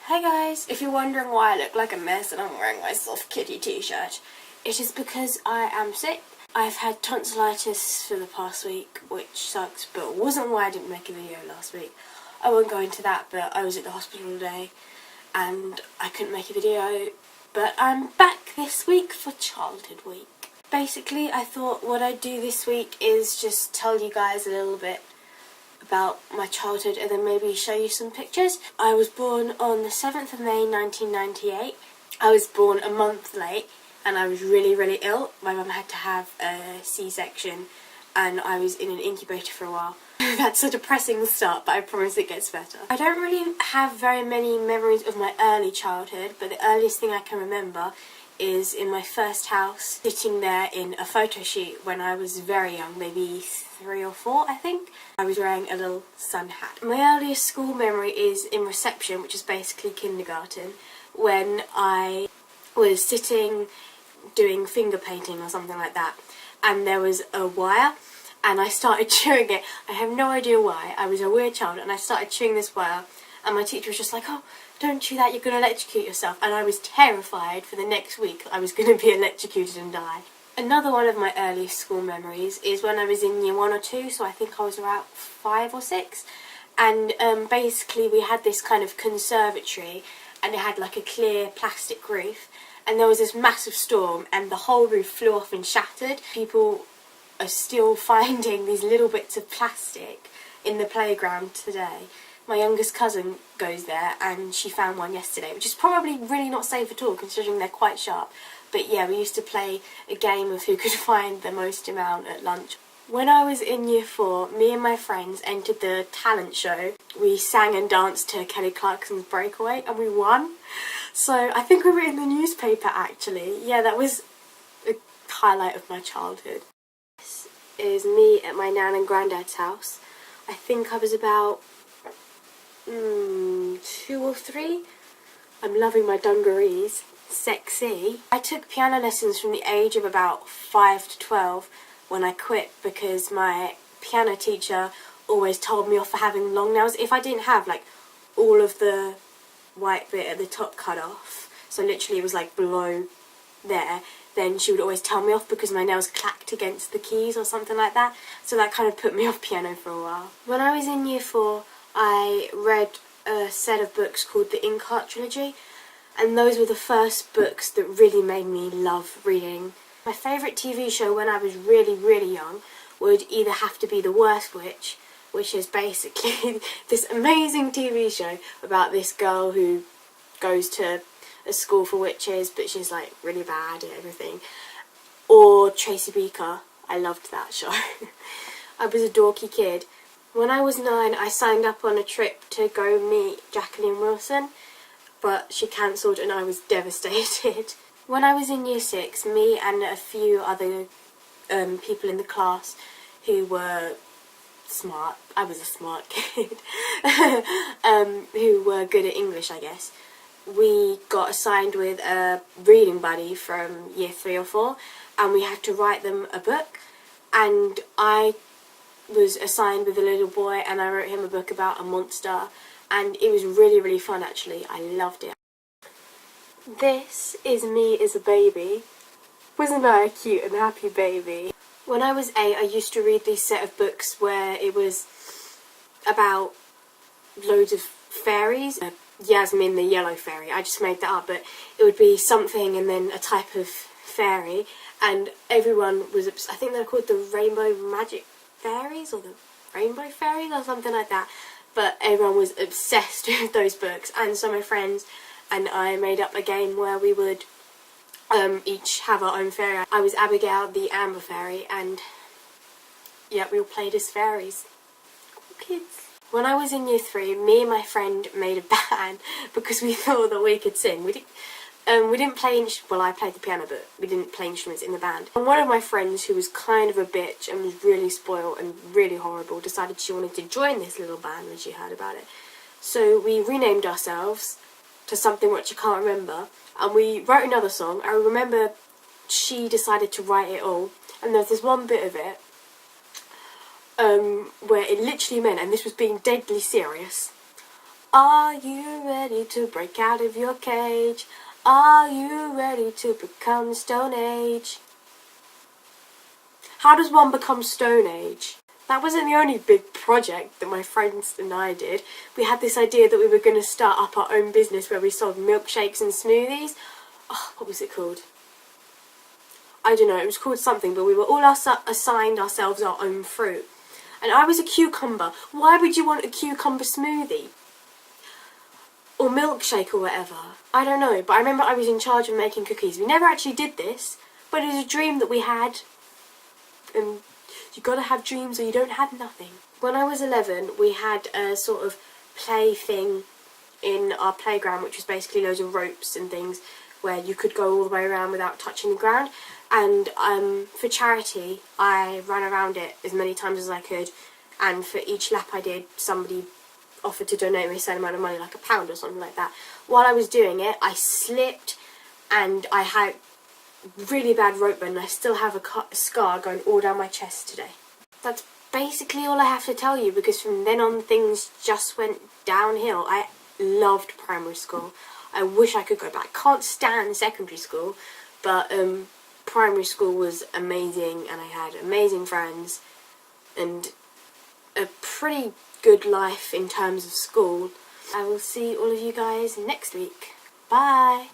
Hey guys, if you're wondering why I look like a mess and I'm wearing my soft kitty t-shirt, it is because I am sick. I've had tonsillitis for the past week, which sucks, but it wasn't why I didn't make a video last week. I won't go into that, but I was at the hospital today and I couldn't make a video, but I'm back this week for Childhood Week. Basically, I thought what I'd do this week is just tell you guys a little bit about my childhood and then maybe show you some pictures. I was born on the 7th of May 1998. I was born a month late and I was really ill. My mum had to have a C-section and I was in an incubator for a while. That's a depressing start, but I promise it gets better. I don't really have very many memories of my early childhood, but the earliest thing I can remember is in my first house, sitting there in a photo shoot when I was very young, maybe 3 or 4 I think. I was wearing a little sun hat. My earliest school memory is in reception, which is basically kindergarten, when I was sitting doing finger painting or something like that, and there was a wire and I started chewing it. I have no idea why. I was a weird child and I started chewing this wire and my teacher was just like, "Oh, don't chew that, you're going to electrocute yourself." And I was terrified for the next week I was going to be electrocuted and die. Another one of my earliest school memories is when I was in year 1 or 2, so I think I was around 5 or 6. And basically we had this kind of conservatory and it had like a clear plastic roof. And there was this massive storm and the whole roof flew off and shattered. People are still finding these little bits of plastic in the playground today. My youngest cousin goes there and she found one yesterday, which is probably really not safe at all considering they're quite sharp. But yeah, we used to play a game of who could find the most amount at lunch. When I was in year 4, me and my friends entered the talent show. We sang and danced to Kelly Clarkson's Breakaway and we won. So I think we were in the newspaper actually. Yeah, that was a highlight of my childhood. This is me at my nan and granddad's house. I think I was about 2 or 3. I'm loving my dungarees. Sexy. I took piano lessons from the age of about 5 to 12 when I quit because my piano teacher always told me off for having long nails. If I didn't have like all of the white bit at the top cut off, so literally it was like below there, then she would always tell me off because my nails clacked against the keys or something like that. So that kind of put me off piano for a while. When I was in year 4, I read a set of books called the Inkheart Trilogy, and those were the first books that really made me love reading. My favourite TV show when I was really young would either have to be The Worst Witch, which is basically this amazing TV show about this girl who goes to a school for witches but she's like really bad at everything, or Tracy Beaker. I loved that show. I was a dorky kid. When I was 9, I signed up on a trip to go meet Jacqueline Wilson, but she cancelled and I was devastated. When I was in year 6, me and a few other people in the class who were smart, I was a smart kid, who were good at English I guess, we got assigned with a reading buddy from year 3 or 4 and we had to write them a book, and I was assigned with a little boy and I wrote him a book about a monster. And it was really fun actually. I loved it. This is me as a baby. Wasn't I a cute and happy baby? When I was 8, I used to read this set of books where it was about loads of fairies. Yasmin the Yellow Fairy. I just made that up, but it would be something and then a type of fairy, and everyone was, I think they're called the Rainbow Magic Fairies or the Rainbow Fairies or something like that. But everyone was obsessed with those books, and so my friends and I made up a game where we would each have our own fairy. I was Abigail the Amber Fairy, and yeah, we all played as fairies. Cool kids. When I was in year 3, me and my friend made a band because we thought that we could sing. We didn't play, well I played the piano, but we didn't play instruments in the band. And one of my friends, who was kind of a bitch and was really spoiled and really horrible, decided she wanted to join this little band when she heard about it. So we renamed ourselves to something which I can't remember, and we wrote another song. I remember she decided to write it all, and there's this one bit of it where it literally meant, and this was being deadly serious, Are you ready to break out of your cage? Are you ready to become Stone Age? How does one become Stone Age? That wasn't the only big project that my friends and I did. We had this idea that we were going to start up our own business where we sold milkshakes and smoothies. Oh, what was it called? I don't know, it was called something, but we were all assigned ourselves our own fruit. And I was a cucumber. Why would you want a cucumber smoothie? Or milkshake or whatever. I don't know, but I remember I was in charge of making cookies. We never actually did this, but it was a dream that we had. And you gotta have dreams or you don't have nothing. When I was 11, we had a sort of play thing in our playground, which was basically loads of ropes and things where you could go all the way around without touching the ground. And for charity, I ran around it as many times as I could, and for each lap I did, somebody offered to donate me a certain amount of money, like £1 or something like that. While I was doing it, I slipped and I had really bad rope burn, and I still have a scar going all down my chest today. That's basically all I have to tell you, because from then on things just went downhill. I loved primary school. I wish I could go back. Can't stand secondary school, but primary school was amazing, and I had amazing friends and a pretty good life in terms of school. I will see all of you guys next week. Bye!